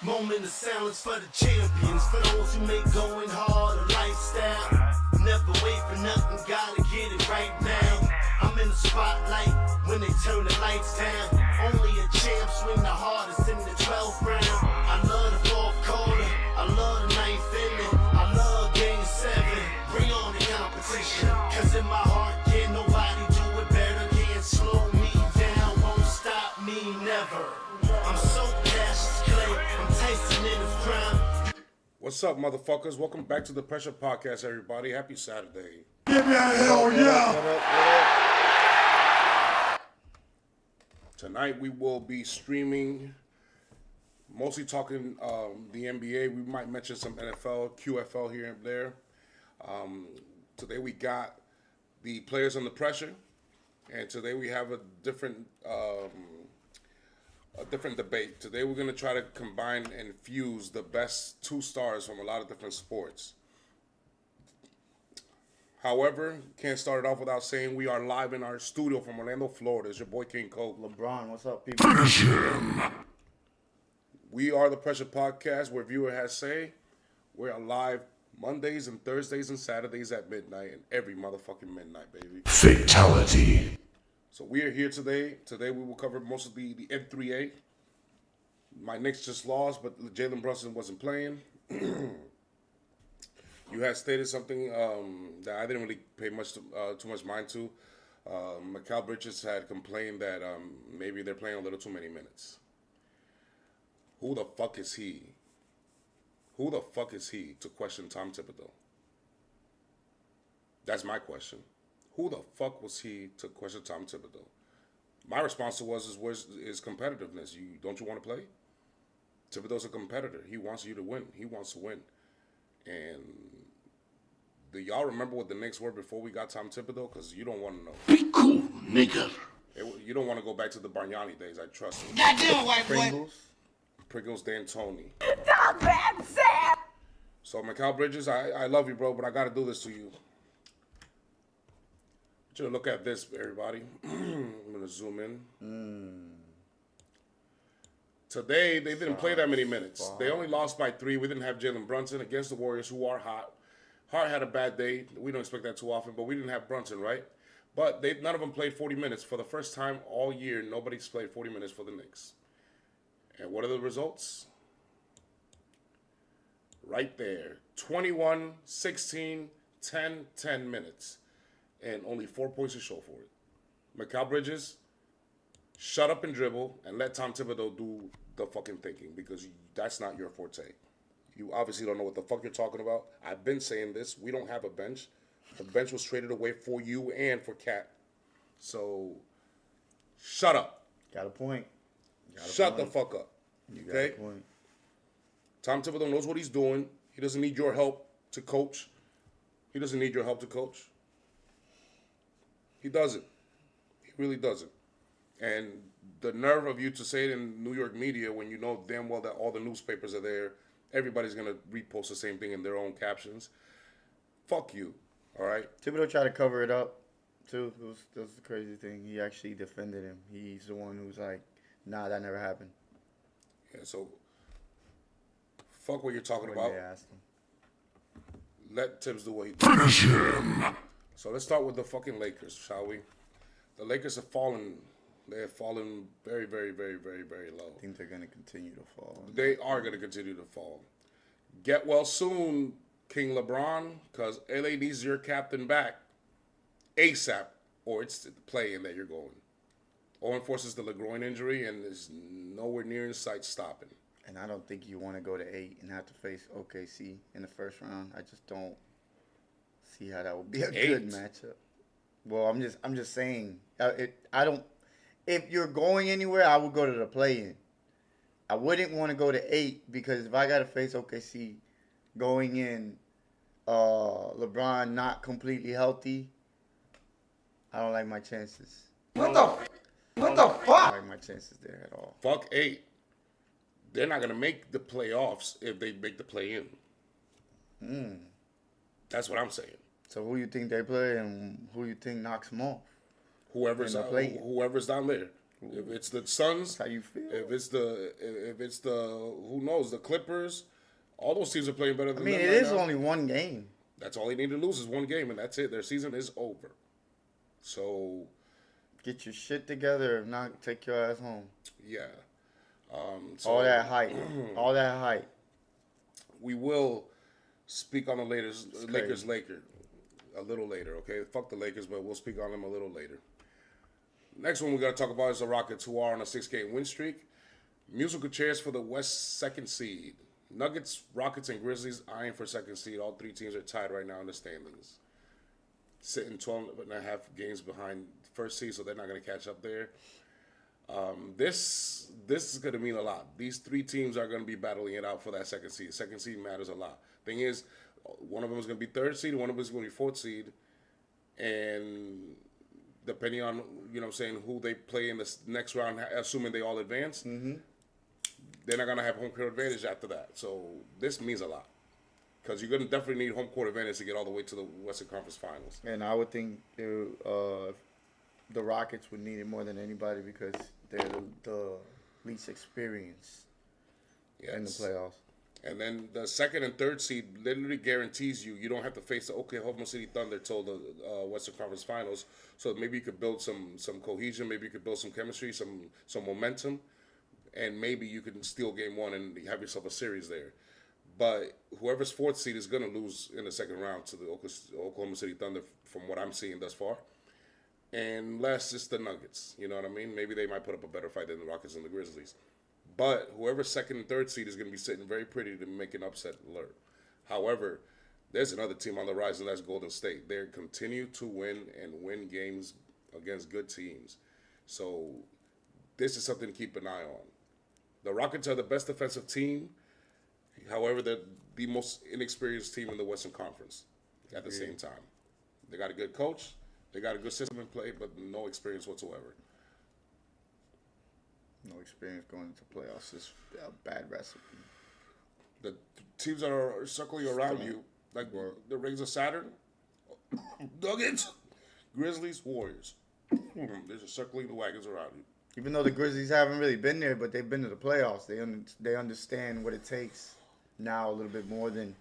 Moment of silence for the champions, for those who make going hard a lifestyle. Never wait for nothing, gotta get it right now. I'm in the spotlight when they turn the lights down. Only a champ swing the hardest in the 12th round. I love the fourth quarter, I love the ninth inning, I love game 7. Bring on the competition, cause in my heart, can't nobody do it better. Can't slow me down, won't stop me, never. I'm so Cassius Clay, I'm Tyson in his prime. What's up, motherfuckers? Welcome back to the Pressure Podcast, everybody. Happy Saturday. Give me a hell yeah! Tonight we will be streaming, mostly talking the NBA. We might mention some NFL, QFL here and there. Today we got the players under pressure, and today we have a different debate. Today we're going to try to combine and fuse the best two stars from a lot of different sports. However, can't start it off without saying we are live in our studio from Orlando, Florida. It's your boy King Coke. LeBron, what's up, people? We are the Pressure Podcast, where viewer has say. We're live Mondays and Thursdays and Saturdays at midnight, and every motherfucking midnight, baby. Fatality. So we are here today. Today we will cover most of the N3A. My Knicks just lost, but Jalen Brunson wasn't playing. You had stated something that I didn't really pay too much mind to. Mikal Bridges had complained that maybe they're playing a little too many minutes. Who the fuck is he? Who the fuck is he to question Tom Thibodeau? That's my question. Who the fuck was he to question Tom Thibodeau? My response was, where's his competitiveness? Don't you want to play? Thibodeau's a competitor. He wants you to win. He wants to win. And do y'all remember what the Knicks were before we got Tom Thibodeau? Because you don't want to know. Be cool, nigga. You don't want to go back to the Bargnani days, I trust you. Goddamn white boy. Pringles D'Antoni. It's all bad, Sam. So, Mikal Bridges, I love you, bro, but I got to do this to you. I want you to look at this, everybody. I'm going to zoom in. Today, they didn't play that many minutes. They only lost by 3. We didn't have Jalen Brunson against the Warriors, who are hot. Hart had a bad day. We don't expect that too often, but we didn't have Brunson, right? But none of them played 40 minutes. For the first time all year, nobody's played 40 minutes for the Knicks. And what are the results? Right there. 21, 16, 10, 10 minutes. And only 4 points to show for it. Mikal Bridges, shut up and dribble and let Tom Thibodeau do the fucking thinking, because that's not your forte. You obviously don't know what the fuck you're talking about. I've been saying this. We don't have a bench. The bench was traded away for you and for Cat. So, shut up. Got a point. Shut the fuck up. You Okay? got a point. Tom Thibodeau knows what he's doing. He doesn't need your help to coach. He doesn't need your help to coach. He doesn't. He really doesn't. And the nerve of you to say it in New York media when you know damn well that all the newspapers are there, everybody's going to repost the same thing in their own captions. Fuck you, all right? Thibodeau tried to cover it up, too. That was the crazy thing. He actually defended him. He's the one who's like, nah, that never happened. Yeah, so fuck what you're talking When about. they asked him. Let Tibbs do what he Finish does. him. So let's start with the fucking Lakers, shall we? The Lakers have fallen. They have fallen very, very, very, very, very low. I think they're going to continue to fall. They are going to continue to fall. Get well soon, King LeBron, because LA needs your captain back ASAP, or it's playing that you're going. Owen forces the groin injury, and is nowhere near in sight stopping. And I don't think you want to go to 8 and have to face OKC in the first round. I just don't see how that would be a good matchup. Well, I'm just saying. I don't. If you're going anywhere, I would go to the play-in. I wouldn't want to go to 8 because if I got to face OKC going in, LeBron not completely healthy, I don't like my chances. What the I don't like my chances there at all. Fuck 8. They're not going to make the playoffs if they make the play-in. That's what I'm saying. So who you think they play and who you think knocks them off? Whoever's In the play-in. whoever's down there. If it's the Suns, That's how you feel? if it's the who knows, the Clippers, all those teams are playing better than I mean, them it right is now. only one game. That's all they need to lose is one game, and that's it. Their season is over. So Get your shit together. If not, take your ass home. yeah, All that hype. All that hype. we will speak on the Lakers crazy. a little later. Okay, fuck the Lakers, but we'll speak on them a little later. Next one we got to talk about is the Rockets, who are on a 6-game win streak. Musical chairs for the West second seed. Nuggets, Rockets, and Grizzlies eyeing for second seed. All three teams are tied right now in the standings. Sitting 12 and a half games behind first seed, so they're not going to catch up there. This is going to mean a lot. These three teams are going to be battling it out for that second seed. Second seed matters a lot. Thing is, one of them is going to be third seed, one of them is going to be fourth seed, and depending on, you know what I'm saying, who they play in this next round, assuming they all advance, they're not going to have home court advantage after that. So this means a lot. Because you're going to definitely need home court advantage to get all the way to the Western Conference Finals. And I would think the Rockets would need it more than anybody because they're the least experienced in the playoffs. And then the second and third seed literally guarantees you don't have to face the Oklahoma City Thunder till the Western Conference Finals. So maybe you could build some cohesion, maybe you could build some chemistry, some momentum, and maybe you can steal game one and have yourself a series there. But whoever's fourth seed is going to lose in the second round to the Oklahoma City Thunder from what I'm seeing thus far. Unless it's the Nuggets, you know what I mean? Maybe they might put up a better fight than the Rockets and the Grizzlies. But whoever's second and third seed is going to be sitting very pretty to make an upset alert. However, there's another team on the rise, and that's Golden State. They continue to win and win games against good teams. So this is something to keep an eye on. The Rockets are the best defensive team. However, they're the most inexperienced team in the Western Conference at the same time. They got a good coach. They got a good system in play, but no experience whatsoever. No experience going into playoffs is a bad recipe. The teams that are circling around you, like the rings of Saturn, Nuggets, Grizzlies, Warriors. They're just circling the wagons around you. Even though the Grizzlies haven't really been there, but they've been to the playoffs. They understand what it takes now a little bit more than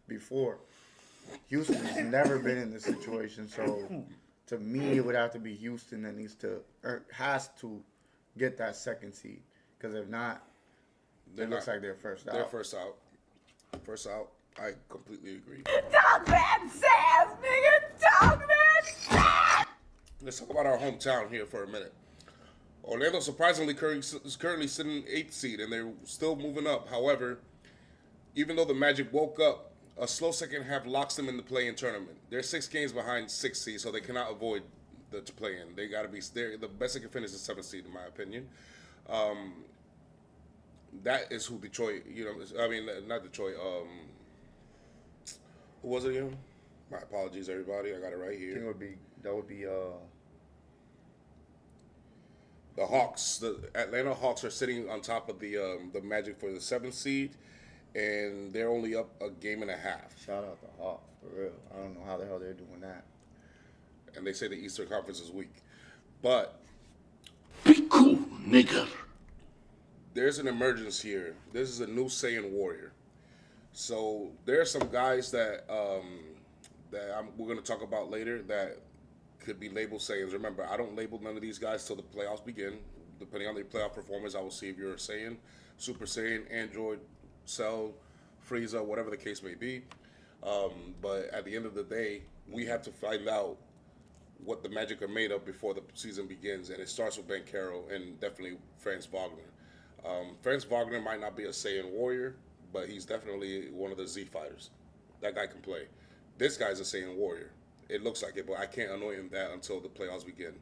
before. Houston's never been in this situation, so to me, it would have to be Houston that has to get that second seed. Because if not, it looks like they're first out. They're first out. First out. I completely agree. Talk that sass, nigga. Talk that sass. Let's talk about our hometown here for a minute. Orlando surprisingly is currently sitting 8th seed, and they're still moving up. However, even though the Magic woke up, a slow second half locks them in the play-in tournament. They're 6 games behind 6th seed, so they cannot avoid the play-in. They got to be the best they can finish is 7th seed, in my opinion. That is who Detroit. I mean, not Detroit. Who was it again? My apologies, everybody. I got it right I think here. that would be The Hawks, the Atlanta Hawks, are sitting on top of the Magic for the 7th seed, and they're only up a game and a half. shout out to Hawks, for real. I don't know how the hell they're doing that. And they say the Eastern Conference is weak. But Be cool, nigga. there's an emergence here. This is a new Saiyan warrior. So there are some guys that we're going to talk about later that could be labeled Saiyans. Remember, I don't label none of these guys till the playoffs begin. Depending on their playoff performance, I will see if you're a Saiyan, Super Saiyan, Android, Cell, Frieza, whatever the case may be. But at the end of the day, we have to find out what the Magic are made of before the season begins, and it starts with Ben Carroll and definitely Franz Wagner. Franz Wagner might not be a Saiyan warrior, but he's definitely one of the Z fighters. That guy can play. This guy's a Saiyan warrior. It looks like it, but I can't anoint him that until the playoffs begin.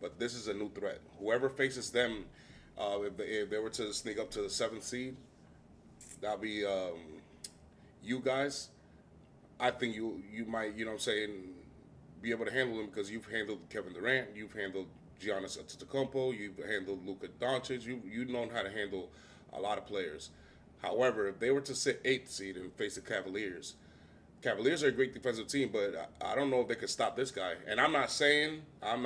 But this is a new threat. Whoever faces them, if they were to sneak up to the 7th seed, that'll be you guys. I think you might, you know what I'm saying, be able to handle them because you've handled Kevin Durant, you've handled Giannis Antetokounmpo, you've handled Luka Doncic, you've known how to handle a lot of players. However, if they were to sit 8th seed and face the Cavaliers, Cavaliers are a great defensive team, but I don't know if they could stop this guy. And I'm not saying that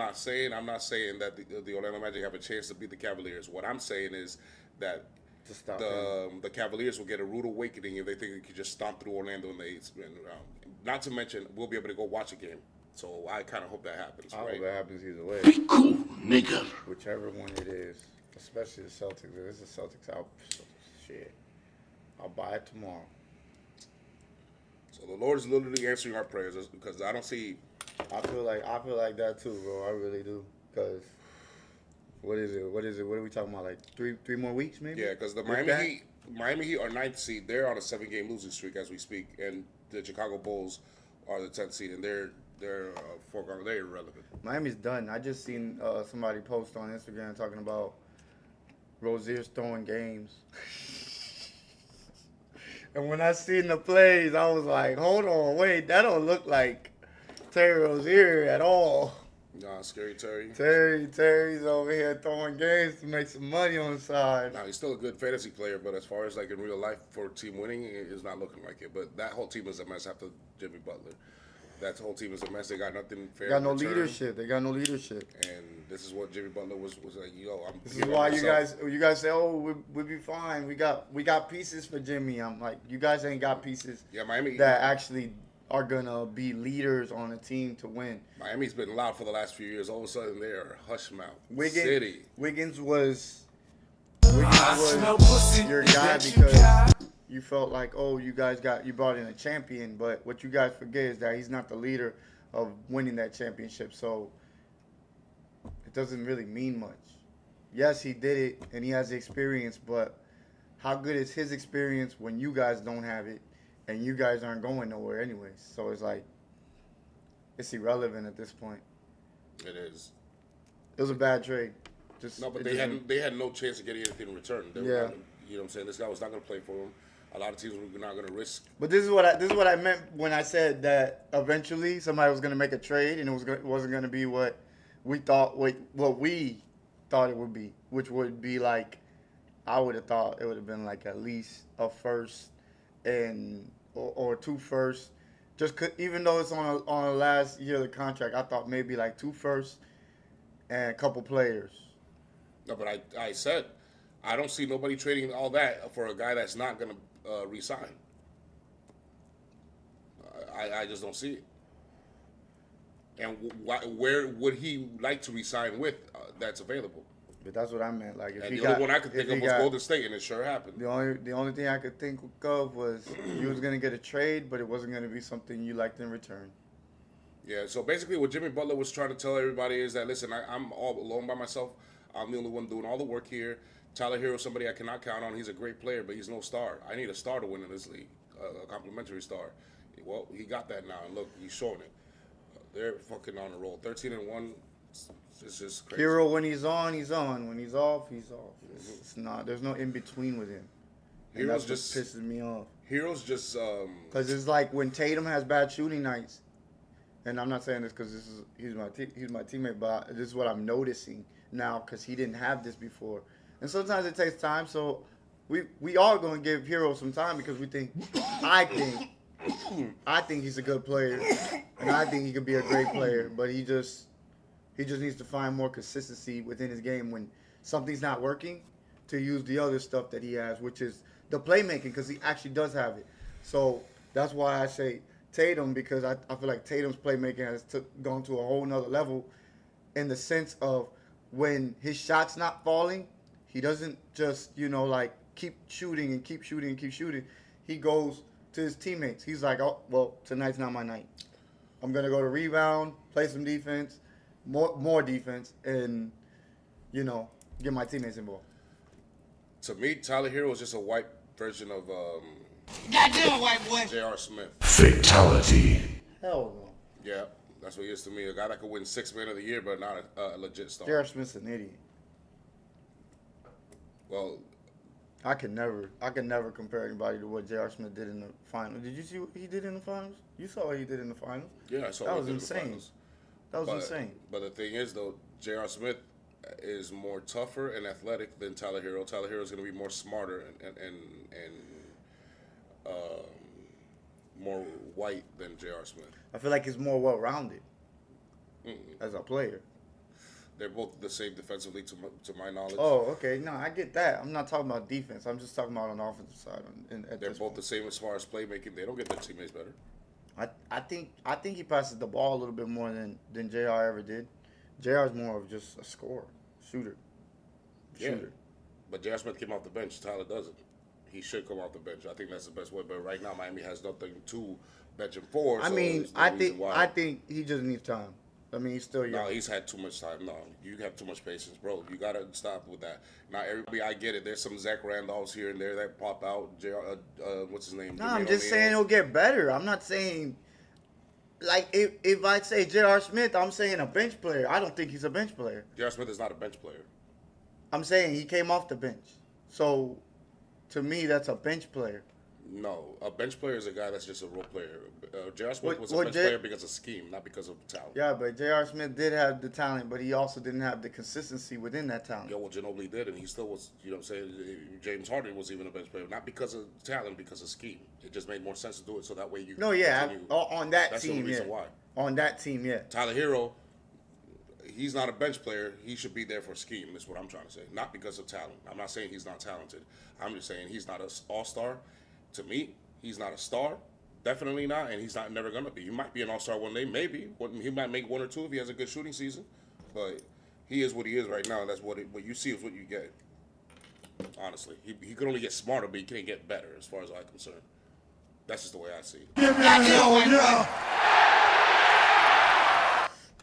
the Orlando Magic have a chance to beat the Cavaliers. What I'm saying is that To stop him. the Cavaliers will get a rude awakening if they think they could just stomp through Orlando in the 8th round. Not to mention, we'll be able to go watch a game. So I kind of hope that happens. I hope Right? that happens either way. Be cool, nigga. Whichever one it is, especially the Celtics. If it's the Celtics, I'll buy it tomorrow. So the Lord is literally answering our prayers because I don't see. I feel like that too, bro. I really do. Cause what is it? What are we talking about? Like three more weeks, maybe? Yeah, because the With that? Miami Heat are 9th seed. They're on a 7-game losing streak as we speak, and the Chicago Bulls are the 10th seed, and they're foregone. They're irrelevant. Miami's done. I just seen somebody post on Instagram talking about Rozier's throwing games. And when I seen the plays, I was like, hold on, wait, that don't look like Terry Rozier at all. Nah, scary Terry. Terry's over here throwing games to make some money on the side. Now he's still a good fantasy player, but as far as like in real life for team winning, it's not looking like it. But that whole team is a mess after Jimmy Butler. That whole team is a mess. They got nothing fair. Got no in return. leadership. They got no leadership. And this is what Jimmy Butler was like. Yo, I'm. This is why you guys say, oh, we'll be fine. We got pieces for Jimmy. I'm like, you guys ain't got pieces Yeah, Miami. that actually are gonna be leaders on a team to win. Miami's been loud for the last few years. All of a sudden, they're hush mouth. Wiggins City. was your guy because you felt like, oh, you brought in a champion, but what you guys forget is that he's not the leader of winning that championship. So it doesn't really mean much. Yes, he did it and he has the experience, but how good is his experience when you guys don't have it and you guys aren't going nowhere anyways? So it's like, it's irrelevant at this point. It is. It was a bad trade. No, but they had no chance of getting anything in return. They were Yeah. not, you know what I'm saying? This guy was not going to play for them. A lot of teams were not going to risk. But this is what I meant when I said that eventually somebody was going to make a trade and it wasn't going to be what we thought it would be, which would be like, I would have thought it would have been like at least a first and or 2 firsts. Even though it's on the last year of the contract, I thought maybe like 2 firsts and a couple players. No, but I said, I don't see nobody trading all that for a guy that's not going to resign. I just don't see it. And where would he like to resign with that's available? But that's what I meant. Like if And he the got, only one I could think if of he was got- Golden State, and it sure happened. The only thing I could think of was he was gonna get a trade, but it wasn't gonna be something you liked in return. Yeah, so basically what Jimmy Butler was trying to tell everybody is that, listen, I'm all alone by myself. I'm the only one doing all the work here. Tyler Hero is somebody I cannot count on. He's a great player, but he's no star. I need a star to win in this league, a complimentary star. Well, he got that now, and look, he's showing it. They're fucking on a roll. 13-1. It's just crazy. Hero, when he's on, he's on. When he's off, he's off. It's not. There's no in between with him. And Hero's that's what just pisses me off. Hero's just Because it's like when Tatum has bad shooting nights, and I'm not saying this because he's my teammate, but this is what I'm noticing now because he didn't have this before. And sometimes it takes time, so we are going to give Hero some time because I think he's a good player, and I think he could be a great player, but he just needs to find more consistency within his game when something's not working to use the other stuff that he has, which is the playmaking, because he actually does have it. So that's why I say Tatum, because I feel like Tatum's playmaking has gone to a whole nother level in the sense of when his shot's not falling, he doesn't just, like keep shooting and keep shooting and keep shooting. He goes to his teammates. He's like, oh, well, tonight's not my night. I'm going to go to rebound, play some defense, more defense, and, get my teammates involved. To me, Tyler Hero is just a white version of Goddamn white boy. J.R. Smith. Fatality. Hell no. Yeah, that's what he is to me. A guy that could win 6th Man of the Year, but not a legit star. J.R. Smith's an idiot. Well, I can never compare anybody to what J.R. Smith did in the finals. Did you see what he did in the finals? You saw what he did in the finals. yeah, I saw That what was he did in the insane. finals. That was But- insane. But the thing is, though, J.R. Smith is more tougher and athletic than Tyler Hero. Tyler Hero is going to be more smarter and more white than J.R. Smith. I feel like he's more well-rounded as a player. They're both the same defensively, to my knowledge. Oh, okay. No, I get that. I'm not talking about defense. I'm just talking about on the offensive side. They're both the same as far as playmaking. They don't get their teammates better. I think he passes the ball a little bit more than JR ever did. JR is more of just a scorer, shooter. Yeah. But J.R. Smith came off the bench. Tyler doesn't. He should come off the bench. I think that's the best way. But right now, Miami has nothing to bench him for. I so mean, there's no I reason think why. I think he just needs time. I mean, he's still young. No, he's had too much time. No, you have too much patience, bro. You gotta stop with that. Now, everybody, I get it. There's some Zach Randolphs here and there that pop out. What's his name? No, I'm Jermaine just saying O'Neal. he'll get better. I'm not saying like if I say J.R. Smith, I'm saying a bench player. I don't think he's a bench player. J.R. Smith is not a bench player. I'm saying he came off the bench. So to me, that's a bench player. No, a bench player is a guy that's just a role player. J.R. Smith What- was a what bench J- player because of scheme, not because of talent. Yeah, but J.R. Smith did have the talent, but he also didn't have the consistency within that talent. Yeah, well, Ginobili did, and he still was, you know what I'm saying? James Harden was even a bench player, not because of talent, because of scheme. It just made more sense to do it so that way you No, yeah, continue. on that That's team, the reason yeah. why. On that team, yeah. Tyler Hero, he's not a bench player. He should be there for scheme. That's what I'm trying to say. Not because of talent. I'm not saying he's not talented. I'm just saying he's not an all-star. To me, he's not a star. Definitely not, and he's not never going to be. He might be an all-star one day, maybe. He might make one or two if he has a good shooting season. But he is what he is right now, and that's what you see is what you get. Honestly. He could only get smarter, but he can't get better as far as I'm concerned. That's just the way I see it.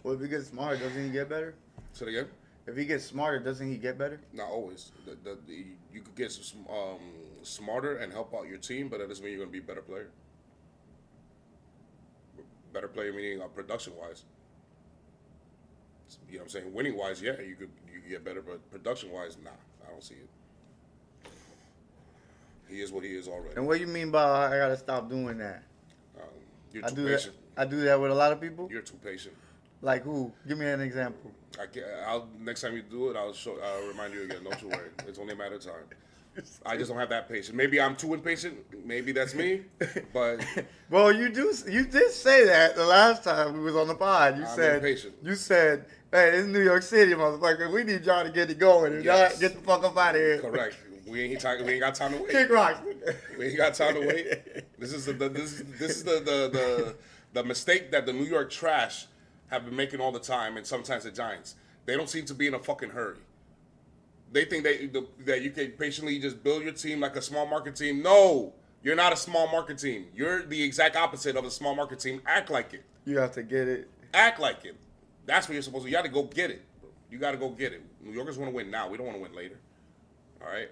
Well, if he gets smarter, doesn't he get better? Say it again? If he gets smarter, doesn't he get better? Not always. You could get smarter and help out your team, but that doesn't mean you're going to be a better player. Better player meaning production-wise. You know what I'm saying? Winning-wise, yeah, you could get better, but production-wise, nah, I don't see it. He is what he is already. And what do you mean by I gotta stop doing that? You're I too do patient. that. I do that with a lot of people. You're too patient. Like who? Give me an example. Next time you do it, I'll remind you again. Don't you worry. It's only a matter of time. I just don't have that patience. Maybe I'm too impatient. Maybe that's me. But Well, you did say that the last time we was on the pod. I'm impatient. You said, "Hey, this is New York City, motherfucker. We need y'all to get it going. And Yes. y'all get the fuck up out of here." correct. We ain't got time to wait. Kick rocks. We ain't got time to wait. This is the mistake that the New York trash have been making all the time, and sometimes the Giants. They don't seem to be in a fucking hurry. They think that you can patiently just build your team like a small market team. No, you're not a small market team. You're the exact opposite of a small market team. Act like it. You have to get it. Act like it. That's what you're supposed to. You got to go get it. You got to go get it. New Yorkers want to win now. We don't want to win later. All right,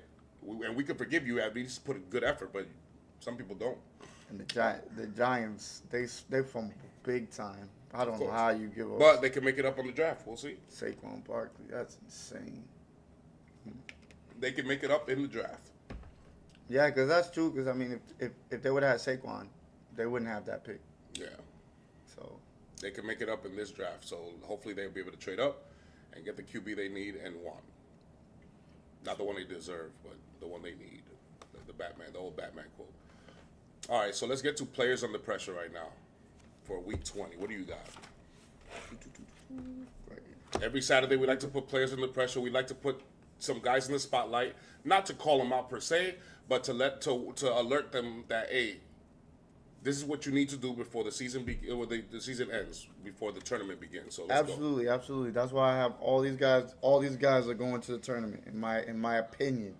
and we can forgive you at least put a good effort, but some people don't. And the Giants, they from big time. I don't know course. how you give up But they can make it up on the draft. We'll see. Saquon Barkley. That's insane. They can make it up in the draft. Yeah, because that's true. Because I mean, if they would have had Saquon, they wouldn't have that pick. Yeah. So They can make it up in this draft. So hopefully they'll be able to trade up and get the QB they need and want. Not the one they deserve, but the one they need. The Batman, the old Batman quote. All right, so let's get to players under pressure right now for week 20. What do you got? Every Saturday we like to put players under pressure. We like to put some guys in the spotlight, not to call them out per se, but to alert them that, hey, this is what you need to do before the season the season ends, before the tournament begins. So let's go. absolutely. That's why I have all these guys. All these guys are going to the tournament, in my opinion.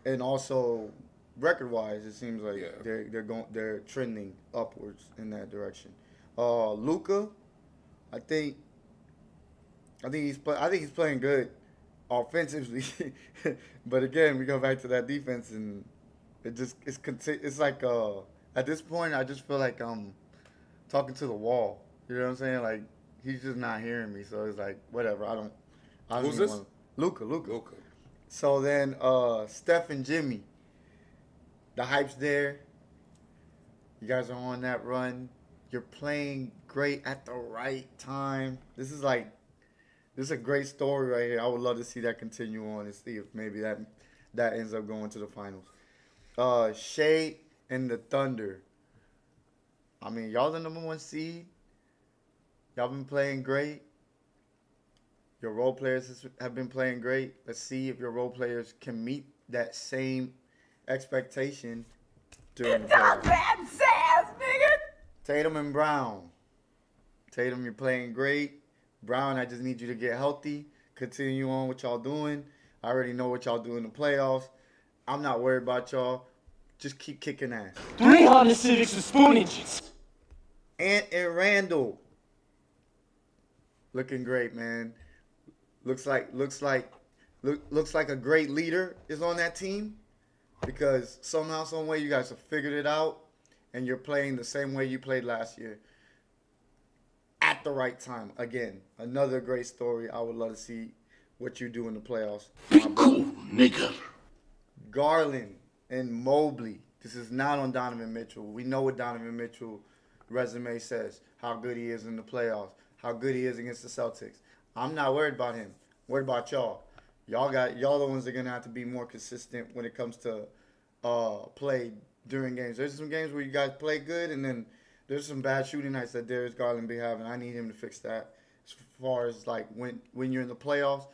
And also, record-wise, it seems like Yeah. they're trending upwards in that direction. Luka, I think he's playing good offensively, but again, we go back to that defense, and it's like at this point, I just feel like I'm talking to the wall. You know what I'm saying? Like he's just not hearing me, so it's like whatever. I don't Who's even this? Luka. Okay. So then Steph and Jimmy, the hype's there. You guys are on that run. You're playing great at the right time. This is a great story right here. I would love to see that continue on and see if maybe that ends up going to the finals. Shea and the Thunder. I mean, y'all the number 1 seed. Y'all been playing great. Your role players have been playing great. Let's see if your role players can meet that same expectation during the Talk playoffs. that sass, nigga. Tatum and Brown. Tatum, you're playing great. Brown, I just need you to get healthy. Continue on what y'all doing. I already know what y'all do in the playoffs. I'm not worried about y'all. Just keep kicking ass. 306 with spoon inches. Ant and Randall. Looking great, man. Looks like a great leader is on that team, because somehow, some way, you guys have figured it out, and you're playing the same way you played last year at the right time. Again, another great story. I would love to see what you do in the playoffs. Be cool, nigga. Garland and Mobley. This is not on Donovan Mitchell. We know what Donovan Mitchell's resume says, how good he is in the playoffs, how good he is against the Celtics. I'm not worried about him. I'm worried about y'all. Y'all the ones that are gonna have to be more consistent when it comes to play during games. There's some games where you guys play good, and then there's some bad shooting nights that Darius Garland be having. I need him to fix that. As far as like when you're in the playoffs,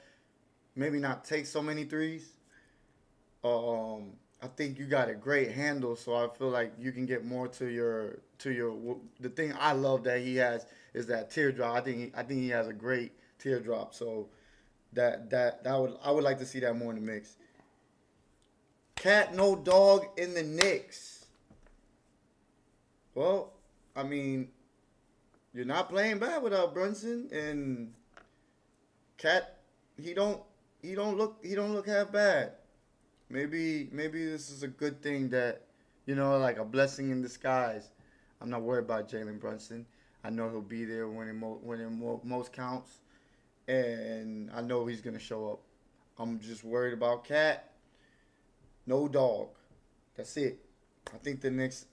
maybe not take so many threes. I think you got a great handle, so I feel like you can get more to your. The thing I love that he has is that teardrop. I think he has a great teardrop. So I would like to see that more in the mix. Cat no dog in the Knicks. Well, I mean, you're not playing bad without Brunson, and Cat he don't look half bad. Maybe this is a good thing that, like a blessing in disguise. I'm not worried about Jalen Brunson. I know he'll be there when it most counts, and I know he's gonna show up. I'm just worried about Cat. No dog. That's it. I think the Knicks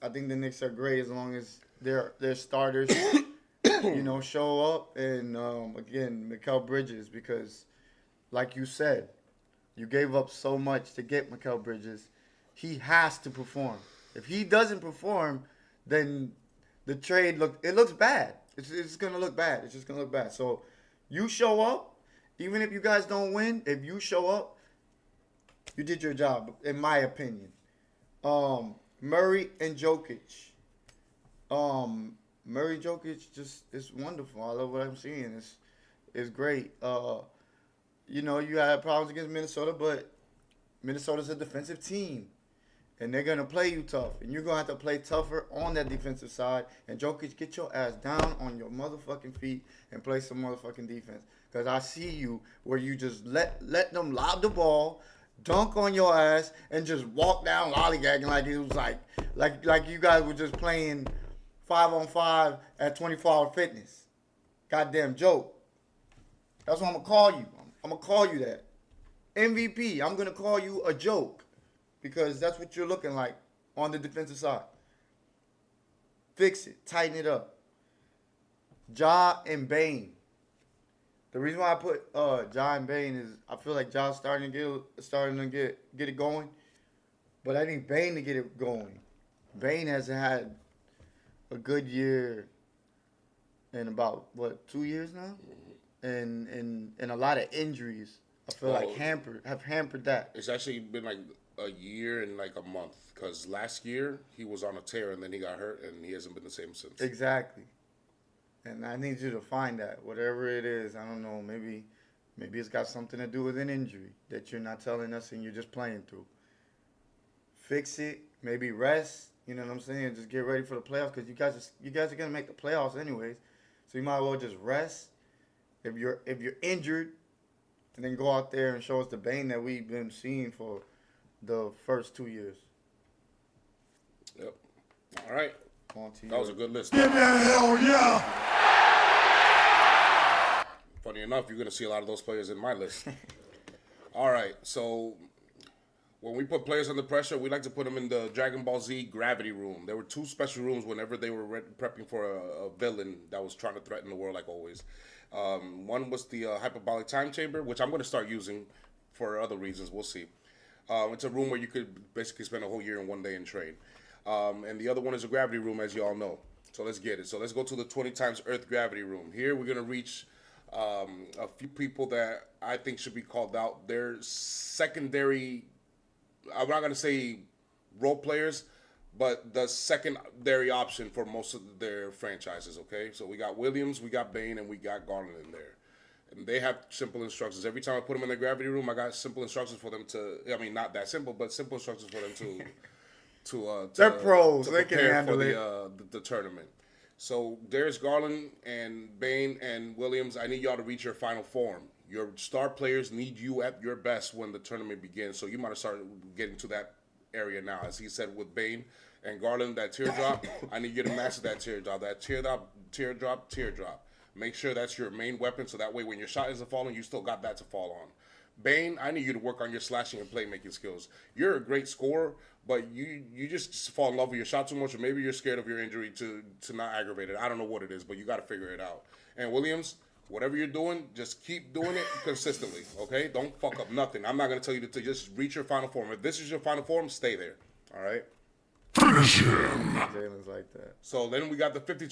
are great as long as their starters, show up, and again, Mikal Bridges, because, like you said, you gave up so much to get Mikal Bridges. He has to perform. If he doesn't perform, then the trade looks bad. It's gonna look bad. It's just gonna look bad. So you show up, even if you guys don't win. If you show up, you did your job, in my opinion. Murray and Jokic. Murray Jokic just is wonderful. I love what I'm seeing. It's great. You had problems against Minnesota, but Minnesota's a defensive team, and they're gonna play you tough, and you're gonna have to play tougher on that defensive side. And Jokic, get your ass down on your motherfucking feet and play some motherfucking defense. Cause I see you where you just let them lob the ball, dunk on your ass, and just walk down lollygagging like it was like you guys were just playing 5-on-5 at 24-hour fitness. Goddamn joke. That's what I'm gonna call you. I'm gonna call you that. MVP. I'm gonna call you a joke, because that's what you're looking like on the defensive side. Fix it. Tighten it up. Ja and Bane. The reason why I put Ja and Bane is I feel like Ja's starting to get it going, but I need Bane to get it going. Bane has had a good year in about 2 years now, and a lot of injuries. I feel like have hampered that. It's actually been like a year and like a month, because last year he was on a tear and then he got hurt and he hasn't been the same since. Exactly. And I need you to find that, whatever it is. I don't know. Maybe it's got something to do with an injury that you're not telling us and you're just playing through. Fix it. Maybe rest. You know what I'm saying? Just get ready for the playoffs, because you guys are gonna make the playoffs anyways. So you might as well just rest. If you're injured, and then go out there and show us the Bane that we've been seeing for the first 2 years. Yep. All right. On to you. That was a good list. Give me a hell yeah! Funny enough, you're going to see a lot of those players in my list. All right. So when we put players under pressure, we like to put them in the Dragon Ball Z gravity room. There were 2 special rooms whenever they were prepping for a villain that was trying to threaten the world, like always. One was the hyperbolic time chamber, which I'm going to start using for other reasons. We'll see. It's a room where you could basically spend a whole year in one day and train. And the other one is a gravity room, as you all know. So let's get it. So let's go to the 20 times Earth gravity room. Here we're gonna reach a few people that I think should be called out. They're secondary. I'm not gonna say role players, but the secondary option for most of their franchises. Okay, so we got Williams, we got Bane, and we got Garland in there. And they have simple instructions. Every time I put them in the gravity room, I got simple instructions for them to. I mean, not that simple, but simple instructions for them to They're pros. to They can prepare handle for it. the tournament. So there's Garland and Bane and Williams. I need y'all to reach your final form. Your star players need you at your best when the tournament begins. So you might have started getting to that area now. As he said with Bane and Garland, that teardrop, I need you to master that teardrop. That teardrop. Make sure that's your main weapon, so that way when your shot isn't falling, you still got that to fall on. Bane, I need you to work on your slashing and playmaking skills. You're a great scorer, but you just fall in love with your shot too much, or maybe you're scared of your injury to not aggravate it. I don't know what it is, but you got to figure it out. And Williams, whatever you're doing, just keep doing it consistently, okay? Don't fuck up nothing. I'm not going to tell you to just reach your final form. If this is your final form, stay there, all right? Jalen's like that. So then we got the 50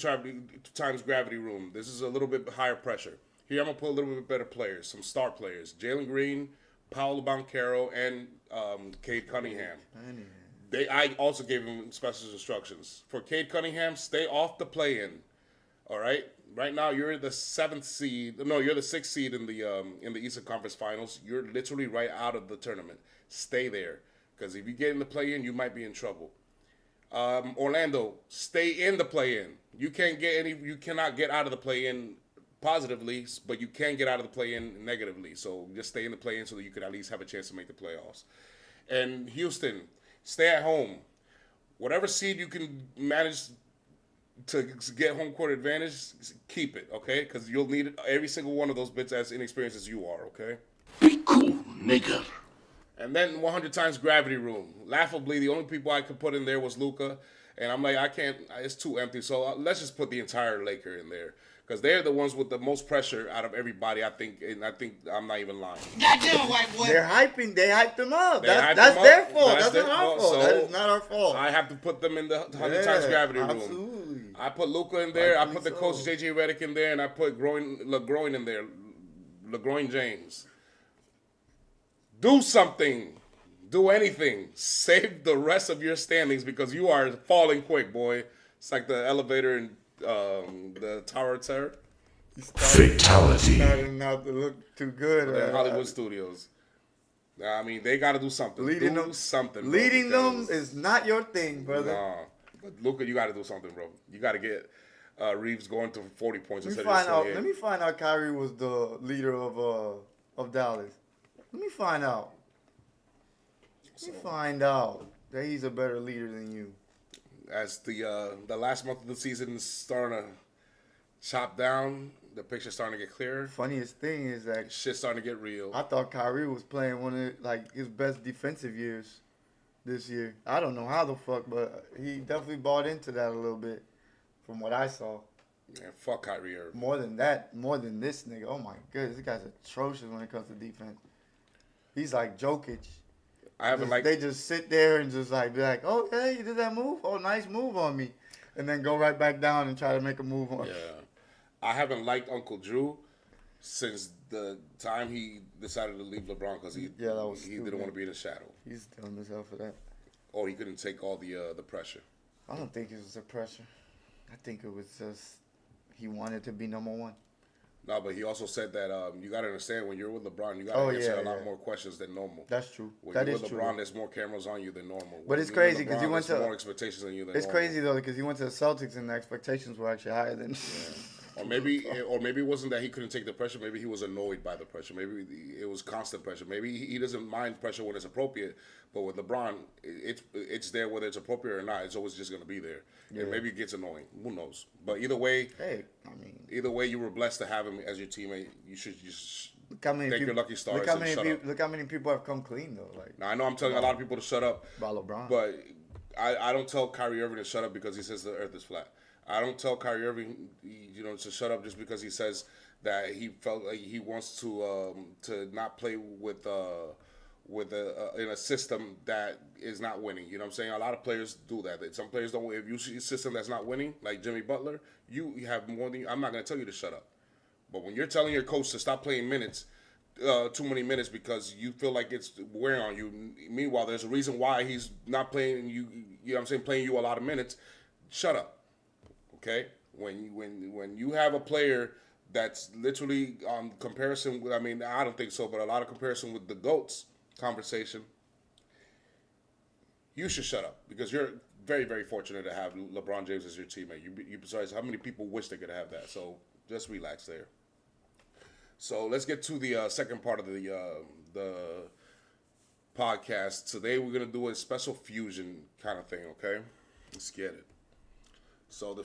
times gravity room. This is a little bit higher pressure. Here I'm going to put a little bit better players, some star players. Jalen Green, Paolo Banchero, and Cade Cunningham. I also gave him special instructions. For Cade Cunningham, stay off the play-in. All right? Right now, you're the 7th seed. No, you're the 6th seed in the Eastern Conference Finals. You're literally right out of the tournament. Stay there. Because if you get in the play-in, you might be in trouble. Orlando, stay in the play-in. You cannot get out of the play-in positively, but you can get out of the play-in negatively. So just stay in the play-in so that you could at least have a chance to make the playoffs. And Houston, stay at home. Whatever seed you can manage to get home court advantage, keep it, okay? Because you'll need every single one of those bits as inexperienced as you are, okay? Be cool, nigga. And then 100 times gravity room. Laughably, the only people I could put in there was Luka. And I'm like, I can't, it's too empty. So let's just put the entire Laker in there. Because they're the ones with the most pressure out of everybody, I think. And I think I'm not even lying. Goddamn white boy. They hyped them up. They That's hyped them up. their fault. That's That's their not our fault. fault. So That is not our fault. I have to put them in the 100 times gravity room. Absolutely. I put Luka in there. I Rightfully put the so. coach J.J. Redick in there. And I put LeGroin in there. LeGroin James. Do something. Do anything. Save the rest of your standings because you are falling quick, boy. It's like the elevator in the Tower of Terror. Fatality. Starting not to look too good. In Hollywood Studios. I mean, they got to do something. Leading do them, something. Bro, leading them because- is not your thing, brother. Nah. But Luka, you got to do something, bro. You got to get Reeves going to 40 points Let instead me of find out. 28. Let me find out. Kyrie was the leader of Dallas. Let me find out. Let me find out that he's a better leader than you. As the last month of the season is starting to chop down, the picture's starting to get clearer. Funniest thing is that Shit's starting to get real. I thought Kyrie was playing one of like his best defensive years this year. I don't know how the fuck, but he definitely bought into that a little bit from what I saw. Man, fuck Kyrie Irving. More than that, more than this nigga. Oh my goodness, this guy's atrocious when it comes to defense. He's like Jokic. I haven't liked. They just sit there and just like be like, oh yeah, you did that move. Oh, nice move on me, and then go right back down and try to make a move on. Yeah, I haven't liked Uncle Drew since the time he decided to leave LeBron because he Yeah, that was he stupid. didn't want to be in the shadow, He's telling himself for that. or he couldn't take all the pressure. I don't think it was the pressure. I think it was just he wanted to be number one. No, but he also said that you got to understand when you're with LeBron, you got to Oh, answer yeah, a lot yeah. more questions than normal. That's true. When That you're is with true. LeBron, there's more cameras on you than normal. But When it's you're with crazy 'cause LeBron, you went there's to- more expectations than you than It's normal. crazy though because he went to the Celtics and the expectations were actually higher than. Or maybe it wasn't that he couldn't take the pressure. Maybe he was annoyed by the pressure. Maybe it was constant pressure. Maybe he doesn't mind pressure when it's appropriate. But with LeBron, it's there whether it's appropriate or not. It's always just going to be there. And maybe it gets annoying. Who knows? But either way, Hey, I mean, either way, you were blessed to have him as your teammate. You should just look how many thank people, your lucky stars look how and many shut people, up. look how many people have come clean though. Like Now I know I'm telling a lot of people to shut up. about LeBron. But I don't tell Kyrie Irving to shut up because he says the earth is flat. I don't tell Kyrie Irving, to shut up just because he says that he felt like he wants to not play with with in a system that is not winning. You know what I'm saying? A lot of players do that. Some players don't. If you see a system that's not winning, like Jimmy Butler, you have more than. I'm not going to tell you to shut up. But when you're telling your coach to stop playing minutes, too many minutes because you feel like it's wearing on you. Meanwhile, there's a reason why he's not playing you. You know what I'm saying? Playing you a lot of minutes. Shut up. Okay? When you have a player that's literally on comparison with, I mean, I don't think so, but a lot of comparison with the GOATs conversation, you should shut up because you're very, very fortunate to have LeBron James as your teammate. You besides, how many people wish they could have that? So just relax there. So let's get to the second part of the podcast. Today we're gonna do a special fusion kind of thing. Okay, let's get it. So the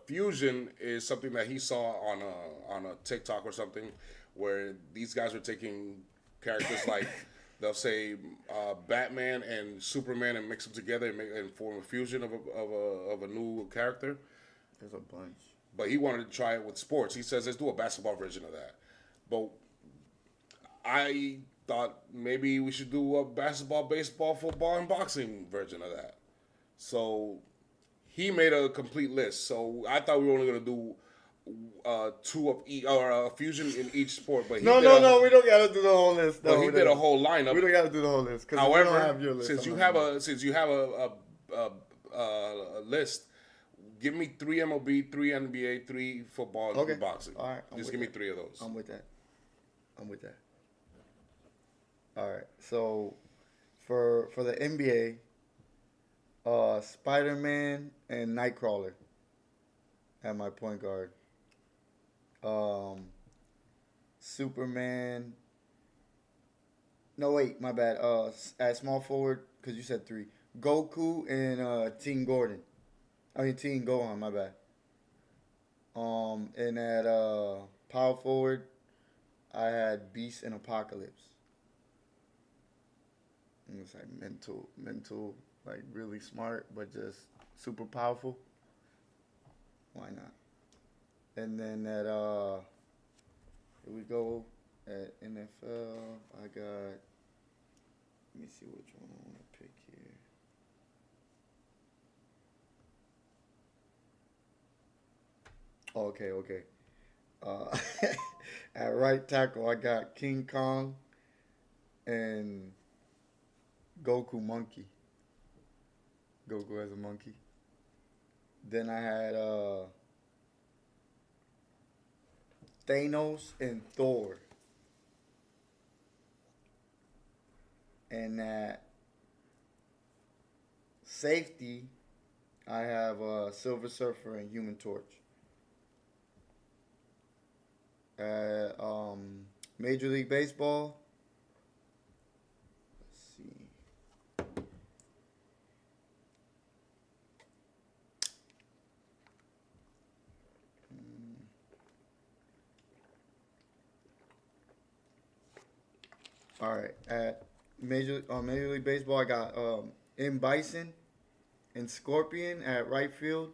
fusion is something that he saw on a TikTok or something, where these guys were taking characters like they'll say Batman and Superman and mix them together and form a fusion of a new character. There's a bunch. But he wanted to try it with sports. He says, let's do a basketball version of that. But I thought maybe we should do a basketball, baseball, football, and boxing version of that. So he made a complete list. So I thought we were only going to do two of each, or a fusion in each sport. But we don't got to do the whole list. No, he did a whole lineup. We don't got to do the whole list. However, we don't have your list, since you have a list, give me 3 MLB, 3 NBA, 3 football, and 3 boxing. All right. Just give me 3 of those. I'm with that. All right. So for the NBA, Spider-Man and Nightcrawler at my point guard. Superman. No, wait, my bad. At small forward, because you said 3. Goku and Teen Gohan, my bad. And at power forward, I had Beast and Apocalypse. It was like mental, like really smart, but just super powerful. Why not? And then at here we go at NFL. I got. Let me see which one I want to pick here. Okay. At right tackle, I got King Kong and Goku Monkey. Goku as a monkey. Then I had Thanos and Thor. And at safety, I have Silver Surfer and Human Torch. At Major League Baseball, let's see. All right, at Major League Baseball, I got M. Bison and Scorpion at right field.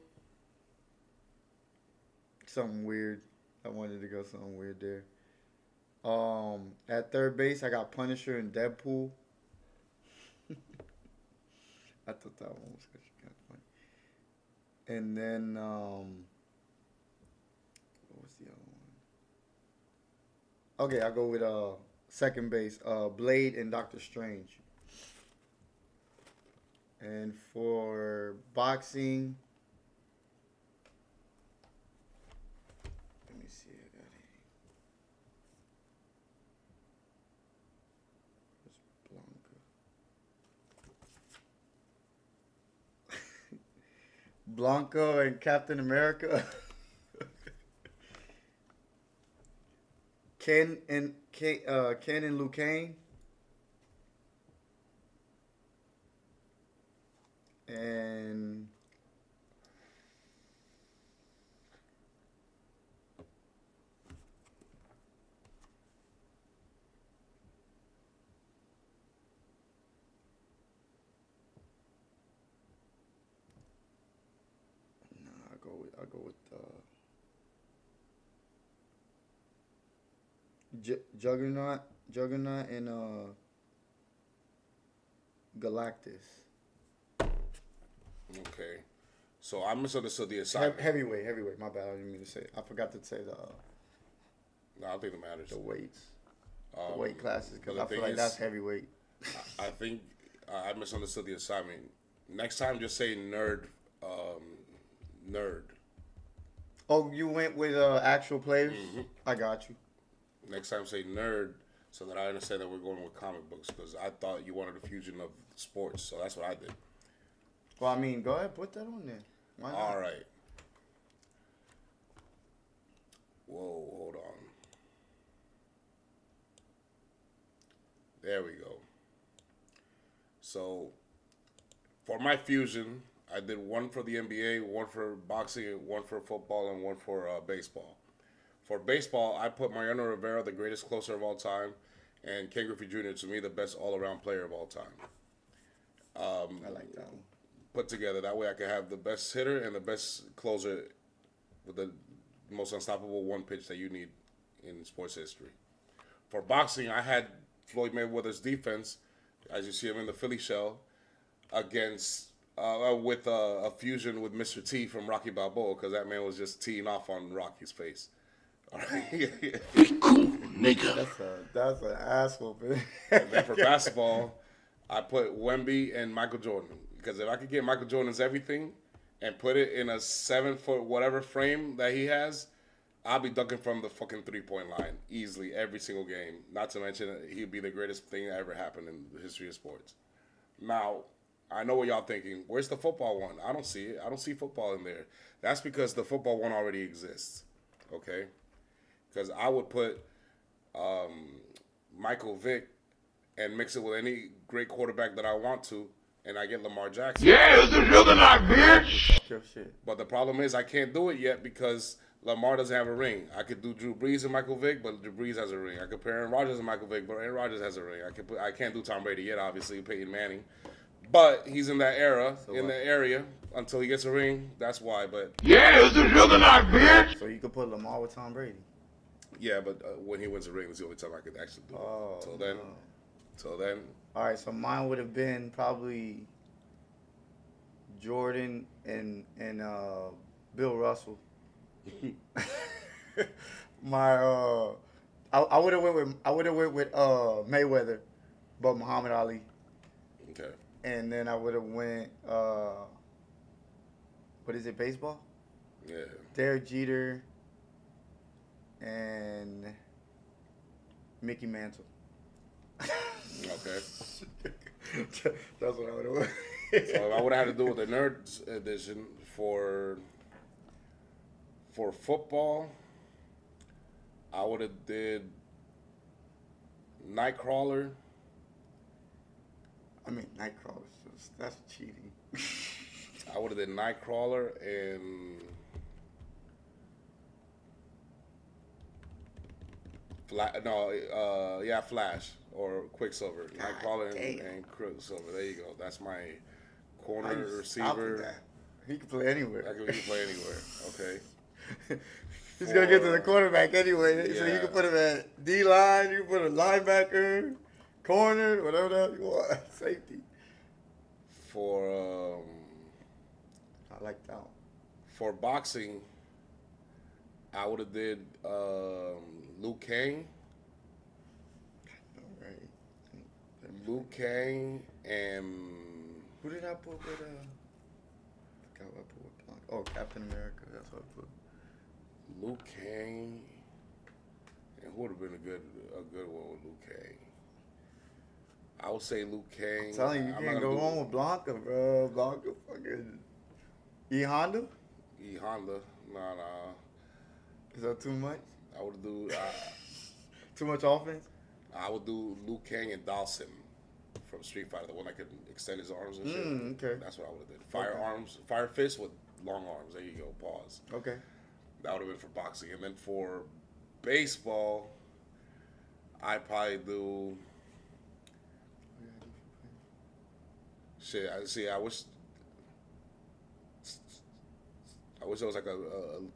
Something weird. I wanted to go something weird there. At third base, I got Punisher and Deadpool. I thought that one was kind of funny. And then, what was the other one? Okay, I'll go with second base, Blade and Doctor Strange. And for boxing, let me see, I got it. Where's Blanca? Blanca and Captain America. Ken and Liu Kang. And I'll go with Juggernaut, and Galactus. Okay. So I misunderstood the assignment. Heavyweight. My bad. I didn't mean to say. I forgot to say No, I don't think it matters. the weights, the weight classes, because but I the feel thing like is- that's heavyweight. I think I misunderstood the assignment. Next time, just say nerd. Nerd. Oh, you went with actual players? Mm-hmm. I got you. Next time, say nerd, so that I understand that we're going with comic books. Because I thought you wanted a fusion of sports, so that's what I did. Well, I mean, go ahead, put that on there. Why not? All right. Whoa, hold on. There we go. So, for my fusion, I did one for the NBA, one for boxing, one for football, and one for baseball. For baseball, I put Mariano Rivera, the greatest closer of all time, and Ken Griffey Jr., to me, the best all-around player of all time. I like that one. Put together. That way I can have the best hitter and the best closer with the most unstoppable one pitch that you need in sports history. For boxing, I had Floyd Mayweather's defense, as you see him in the Philly shell, against with a fusion with Mr. T from Rocky Balboa, because that man was just teeing off on Rocky's face. All right. Be cool, nigga. That's an asshole, man. And then for basketball, I put Wemby and Michael Jordan. Because if I could get Michael Jordan's everything and put it in a 7-foot whatever frame that he has, I'll be dunking from the fucking 3-point line easily every single game. Not to mention he'd be the greatest thing that ever happened in the history of sports. Now, I know what y'all thinking. Where's the football one? I don't see it. I don't see football in there. That's because the football one already exists. Okay? Because I would put Michael Vick and mix it with any great quarterback that I want to, and I get Lamar Jackson. Yeah, it's a juggernaut, bitch. Your shit. But the problem is I can't do it yet because Lamar doesn't have a ring. I could do Drew Brees and Michael Vick, but Drew Brees has a ring. I could pair Aaron Rodgers and Michael Vick, but Aaron Rodgers has a ring. I can't do Tom Brady yet, obviously, Peyton Manning. But he's in that era, that area, until he gets a ring. That's why. But Yeah, it's a juggernaut, bitch. So you could put Lamar with Tom Brady. yeah, but when he wins a ring, it's the only time I could actually do it. Oh, Till then, All right, so mine would have been probably Jordan and Bill Russell. I would have went with Mayweather, but Muhammad Ali, okay. and then I would have went what is it, baseball? Yeah. Derek Jeter and Mickey Mantle. Okay. That's what I would have went. So if I would have had to do with the Nerds edition for football, I would have did Nightcrawler. I mean, Nightcrawler. That's cheating. I would have did Nightcrawler and Flash or Quicksilver. Nightcrawler and Quicksilver. There you go. That's my corner receiver. He can play anywhere. I can play anywhere. Okay. He's gonna get to the quarterback anyway, so you Yeah. can put him at D line, you can put a linebacker, corner, whatever the hell you want, safety. For I like that one. for boxing, I would have did Luke Kang. All right. Luke Kang and Who did I put with? Forgot what I put with Blanc. Oh, Captain America. That's what I put. Luke Kang. And who would have been a good one with Luke Kang? I would say Luke Kang. I'm telling you, I'm you not can't gonna go do wrong with Blanca, bro. Blanca fucking. E Honda? E Honda. Nah. Is that too much? I would do. Too much offense? I would do Luke Kang and Dawson from Street Fighter, the one that could extend his arms and shit. Okay. That's what I would have did. Fire fist with long arms. There you go. Pause. Okay. That would have been for boxing. And then for baseball, I'd probably do. Shit, I wish there was like a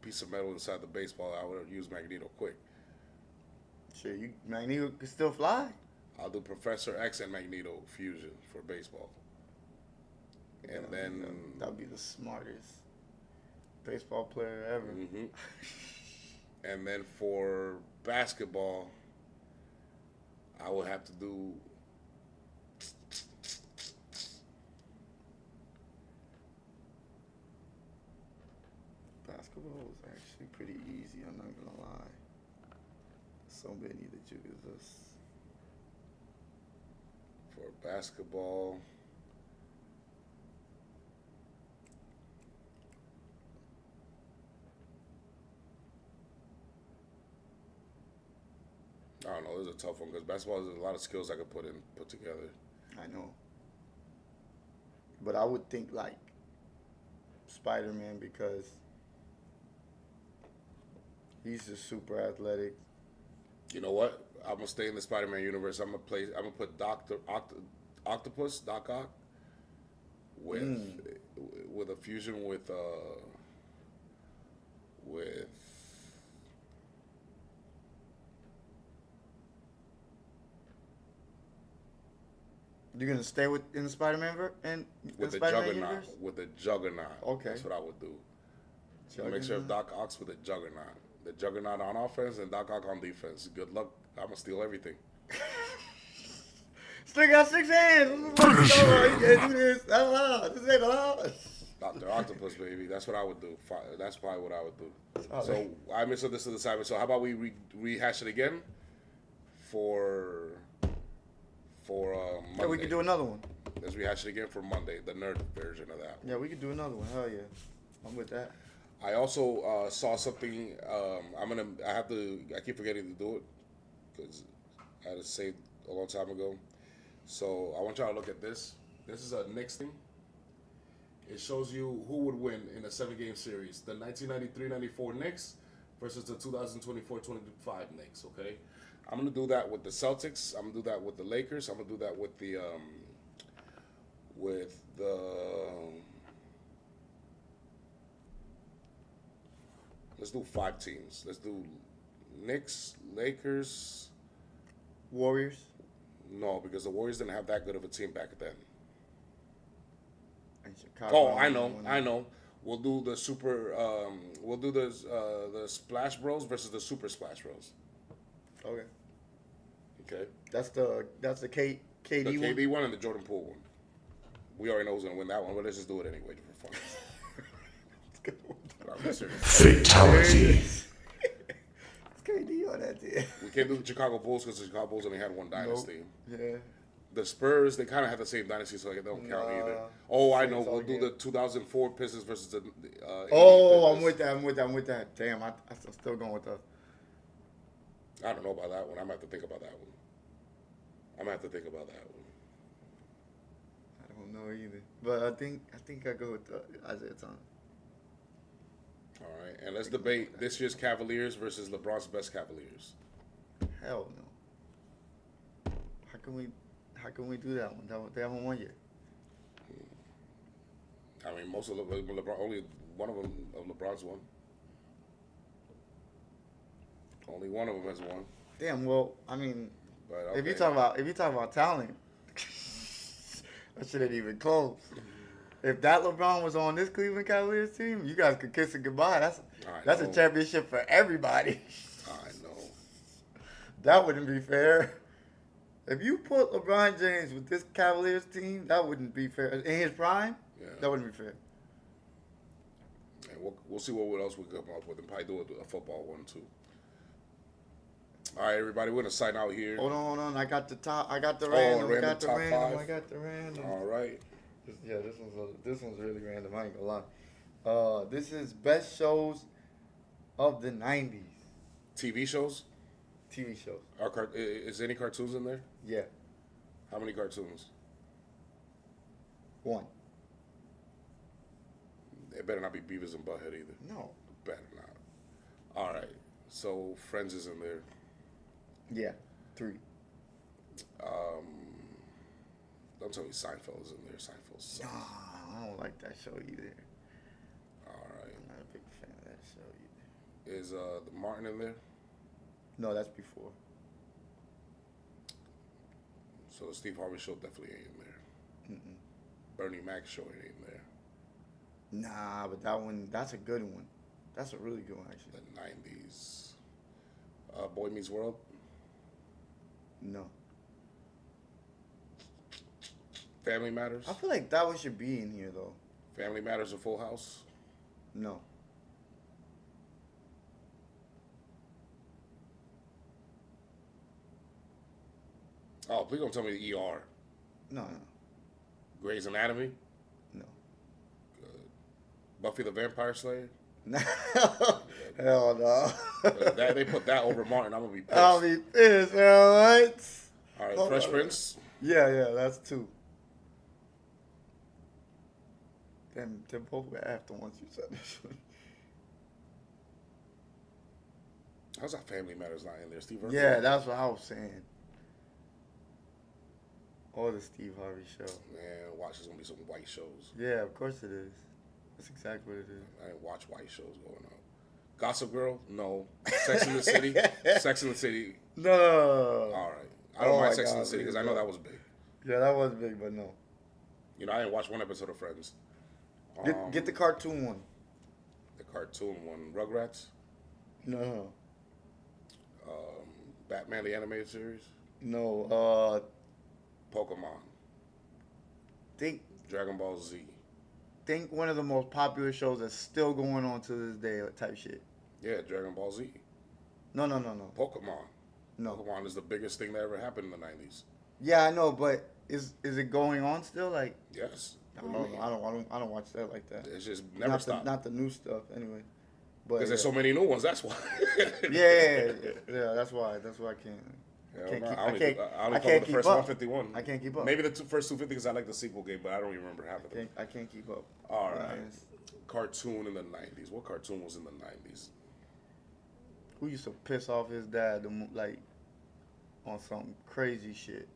piece of metal inside the baseball. I would have used Magneto quick. Shit, Magneto can still fly. I'll do Professor X and Magneto fusion for baseball. And then that'd be the smartest baseball player ever. mhm. And then for basketball, I would have to do Basketball was actually pretty easy. I'm not gonna lie. So many that you could just. for basketball. I don't know. This is a tough one because basketball has a lot of skills I could put together. I know. But I would think like Spider-Man because he's just super athletic. You know what? I'm gonna stay in the Spider-Man universe. I'm gonna put Octopus, Doc Ock, with a fusion with You're gonna stay in the Spider-Man with the Spider-Man Juggernaut. universe? With the Juggernaut. Okay. That's what I would do. So make sure Doc Ock's with the Juggernaut. The Juggernaut on offense and Doc Ock on defense. Good luck. I'm gonna steal everything. Still got 6 hands. You can't do this. This ain't allowed. Dr. Octopus, baby. That's what I would do. That's probably what I would do. Solid. So I missed this to the side. So how about we rehash it again for Monday? Yeah, we could do another one. Let's rehash it again for Monday, the nerd version of that. Yeah, we could do another one. Hell yeah. I'm with that. I also saw something. I keep forgetting to do it because I had it saved a long time ago. So I want y'all to look at this. This is a Knicks thing. It shows you who would win in a 7-game series: the 1993-94 Knicks versus the 2024-25 Knicks. Okay, I'm gonna do that with the Celtics. I'm gonna do that with the Lakers. I'm gonna do that with the Let's do 5 teams. Let's do Knicks, Lakers. Warriors. No, because the Warriors didn't have that good of a team back then. And Chicago. Oh, I know. We'll do the super. We'll do the Splash Bros versus the Super Splash Bros. Okay. Okay. That's the KD The one. KD one and the Jordan Poole one. We already know who's gonna win that one, but let's just do it anyway for fun. I'm serious. Fatality. It's KD on that team. We can't do the Chicago Bulls because the Chicago Bulls only had one dynasty. Yeah. The Spurs, they kind of had the same dynasty, so they don't count Nah. either. Oh, I Same know. We'll do again. the 2004 Pistons versus the. Oh, 88 I'm with that. I'm with that. Damn, I'm still going with the. I don't know about that one. I'm gonna have to think about that one. I don't know either. But I think I go with the Isaiah Thomas. All right, and let's debate this year's Cavaliers versus LeBron's best Cavaliers. Hell no. How can we do that one? They haven't won yet. I mean, most of LeBron, only one of them of LeBron's won. Only one of them has won. Damn. Well, I mean, But if you okay. talk about talent, that shit ain't even close. If that LeBron was on this Cleveland Cavaliers team, you guys could kiss it goodbye. That's a know. championship for everybody. I know. That wouldn't be fair. If you put LeBron James with this Cavaliers team, that wouldn't be fair. In his prime, Yeah. that wouldn't be fair. And we'll see what else we come up with, and probably do a football one too. All right, everybody, we're gonna sign out here. Hold on. I got the top. I got the random. random top 5. I got the random. All right. Yeah, this one's really random. I ain't gonna lie. This is best shows of the '90s. TV shows. TV shows. Is any cartoons in there? Yeah, How many cartoons? 1. It better not be Beavis and Butthead either. No. Better not. All right. So Friends is in there. Yeah, 3. Don't tell me Seinfeld is in there. Seinfeld sucks. Nah, I don't like that show either. All right. I'm not a big fan of that show either. Is the Martin in there? No, that's before. So the Steve Harvey show definitely ain't in there. Bernie Mac show ain't in there. Nah, but that's a good one. That's a really good one, actually. The 90s. Boy Meets World. No. Family Matters. I feel like that one should be in here, though. Family Matters and Full House. No. Oh, please don't tell me the ER. No. Grey's Anatomy. No. Buffy the Vampire Slayer. No. Hell no. They put that over Martin. I'm gonna be pissed. I'll be pissed, man. What? All right, Hold Fresh on. Prince. Yeah, that's 2. Damn, they both were after once you said this one. How's that Family Matters not in there? Steve Harvey. Yeah, that's what I was saying. Or the Steve Harvey show. Man, watch. There's gonna be some white shows. Yeah, of course it is. That's exactly what it is. I didn't watch white shows going on. Gossip Girl? No. Sex in the City? Sex in the City. No. All right. I don't Oh mind my Sex in the God, City because I know that was big. Yeah, that was big, but no. You know, I didn't watch one episode of Friends. Get the cartoon one. The cartoon one. Rugrats? No. Batman the Animated Series? No. Pokemon. Think Dragon Ball Z. one of the most popular shows that's still going on to this day type shit. Yeah, Dragon Ball Z. No. Pokemon. No. Pokemon is the biggest thing that ever happened in the 90s. Yeah, I know, but is it going on still? Like, Yes. I don't watch that like that. It's just never stopped. Not the new stuff, anyway. But Because there's so many new ones, that's why. yeah, that's why I can't. Yeah, I I can't only keep the first up. 151. I can't keep up. Maybe the first 250 because I like the sequel game, but I don't even remember half of them. I can't keep up. All right. Honest. Cartoon in the 90s. What cartoon was in the 90s? Who used to piss off his dad like on some crazy shit?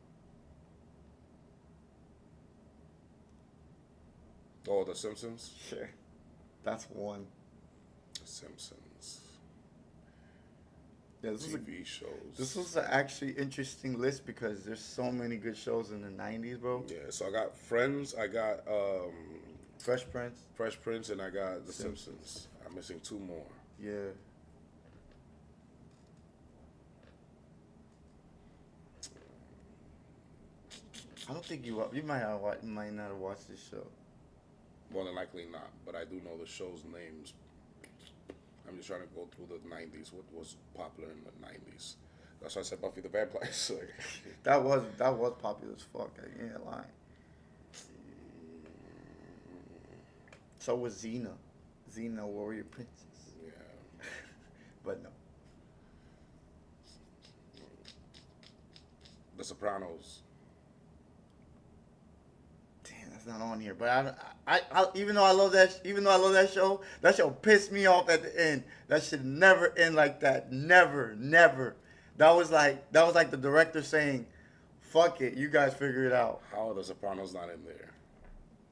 Oh, The Simpsons? Sure. That's one. Simpsons. Yeah, this TV shows. This was an actually interesting list because there's so many good shows in the 90s, bro. Yeah, so I got Friends, I got Fresh Prince. Fresh Prince, and I got The Simpsons. I'm missing 2 more. Yeah. I don't think you might not have watched this show. More than likely not, but I do know the show's names. I'm just trying to go through the 90s. What was popular in the 90s? That's why I said Buffy the Vampire Slayer. That was popular as fuck. I ain't lying. So was Xena. Xena, Warrior Princess. Yeah. But no. The Sopranos. Damn, that's not on here. But I even though I love that show pissed me off at the end. That should never end like that. Never. That was like the director saying, "Fuck it, you guys figure it out." How are The Sopranos not in there?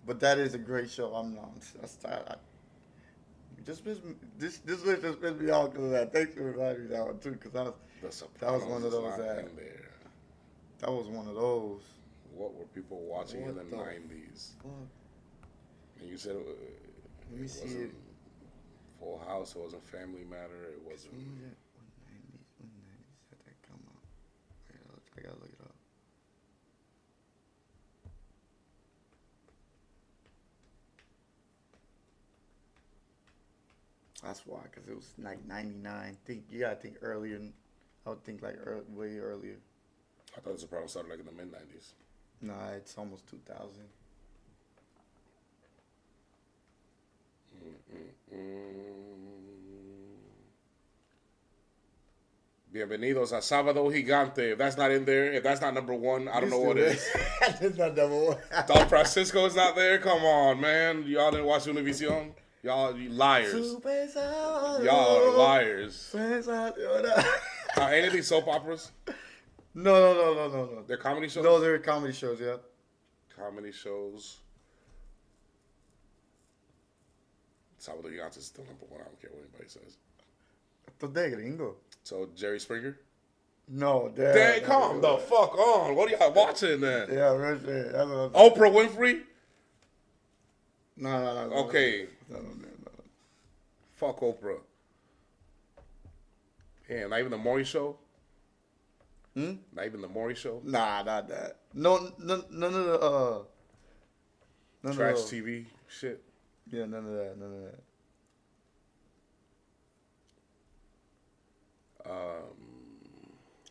But that is a great show. I'm not. This list just pissed me off because of that. Thanks for reminding me that one too, because The Sopranos one of those is not that- in there. that was one of those. What were people watching in the What the 90s? Fuck. And you said Let me it see wasn't it. Full House, it wasn't Family Matter, it wasn't... When 90s had that come out? I gotta look it up. That's why, because it was like 99. You gotta think earlier. I would think like way earlier. I thought The Sopranos started like in the mid-90s. Nah, it's almost 2000. Bienvenidos a Sábado Gigante. If that's not in there, if that's not number 1, I don't know what is. That's not number one. Don Francisco is not there? Come on, man. Y'all didn't watch Univision? You liars. Y'all are liars. Any of these soap operas? No. They're comedy shows? No, they're comedy shows, yeah. Comedy shows. Sábado Gigante is still number 1. I don't care what anybody says. Esto de gringo. So, Jerry Springer? No, Dang, calm the fuck on. What are y'all watching then? Yeah, real shit. That's what I'm Oprah Winfrey? No. Okay. No. Fuck Oprah. Yeah, not even the Maury Show? Not even the Maury Show? Nah, not that. No, none of the none Trash of the, TV shit. Yeah, none of that.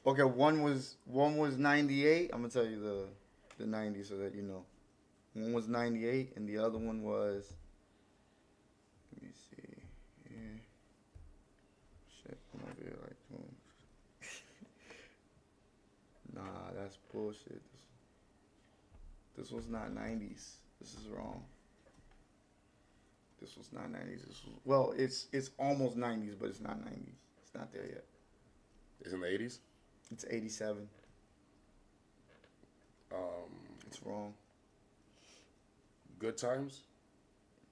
Okay, one was 98. I'm gonna tell you the 90 so that you know. One was 98 and the other one was, let me see. Yeah. Shit, I'm over here like boom. Nah, that's bullshit. This was not 90s. This is wrong. This was not 90s. Well, it's almost 90s, but it's not 90s. It's not there yet. It's in the 80s? It's 87. It's wrong. Good Times?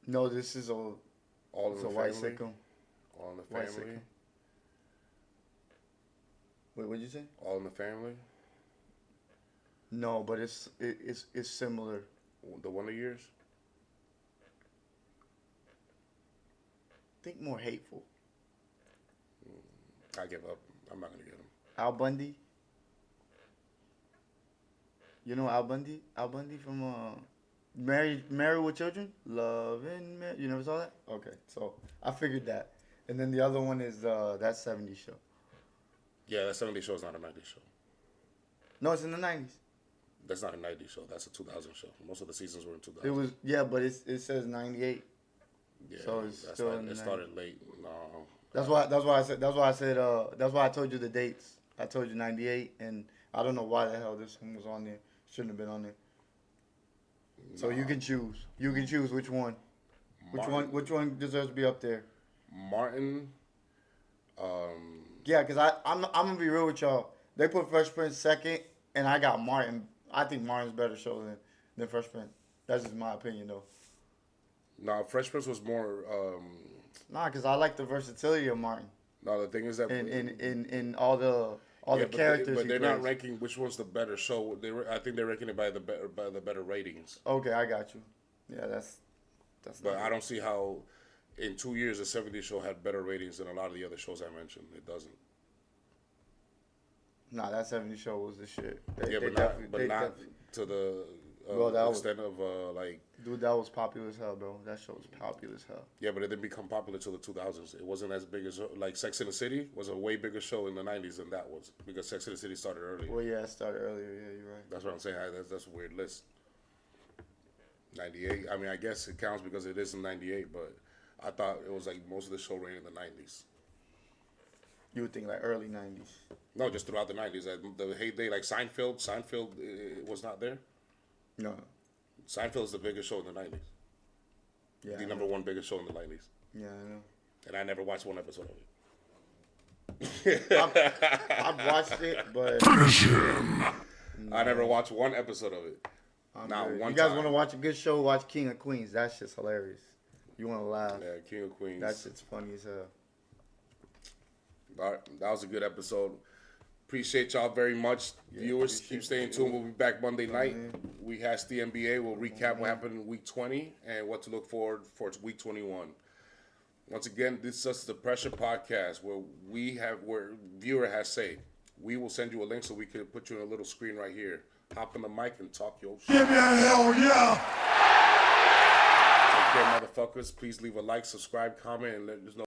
No, this is All in it's the a white Family? sitcom. All in the White Family? sitcom. Wait, what'd you say? All in the Family? No, but it's similar. The Wonder Years? Think more hateful. I give up. I'm not gonna get him. Al Bundy. You know Al Bundy? Al Bundy from Married with Children? Love and Married. You never saw that? Okay, so I figured that. And then the other one is that 70s show. Yeah, that 70s show is not a 90s show. No, it's in the 90s. That's not a 90s show. That's a 2000 show. Most of the seasons were in 2000. It was, yeah, but it says 98. Yeah, so it's that's still not, in the it started late. No. That's why I told you the dates. I told you 98, and I don't know why the hell this one was on there. Shouldn't have been on there. So you can choose. You can choose which one. Which one deserves to be up there? Martin. Yeah, because I'm gonna be real with y'all. They put Fresh Prince second, and I got Martin. I think Martin's a better show than Fresh Prince. That's just my opinion, though. No, Fresh Prince was more. Nah, because I like the versatility of Martin No, the thing is that in all the characters. But they're he not plays. ranking which one's the better show. I think they're ranking it by the better ratings. Okay, I got you. Yeah, that's. But I don't see how, in 2 years, the 70s show had better ratings than a lot of the other shows I mentioned. It doesn't. Nah, that 70s show was the shit. Not to the Bro, that extent of like. Dude, that was popular as hell, bro. That show was popular as hell. Yeah, but it didn't become popular till the 2000s. It wasn't as big as like Sex and the City was a way bigger show in the 90s than that was because Sex and the City started earlier. Well, yeah, it started earlier. Yeah, you're right. That's what I'm saying. That's a weird list. 98. I mean, I guess it counts because it is in 98, but I thought it was like most of the show ran in the 90s. You would think like early 90s. No, just throughout the 90s. The heyday, like Seinfeld it was not there. No. Seinfeld's the biggest show in the 90s. Yeah. The number one biggest show in the 90s. Yeah, I know. And I never watched one episode of it. I've watched it, but I never watched one episode of it. Not good. one You guys time. want to watch a good show? Watch King of Queens. That shit's hilarious. You want to laugh? Yeah, King of Queens. That shit's funny as hell. All right, that was a good episode. Appreciate y'all very much, viewers. Keep staying tuned. We'll be back Monday night. We has the NBA. We'll recap what happened in week 20 and what to look forward for week 21. Once again, this is the Pressure Podcast where viewer has say. We will send you a link so we can put you on a little screen right here. Hop on the mic and talk your shit. Give me a hell yeah! Take care, motherfuckers. Please leave a like, subscribe, comment, and let us know.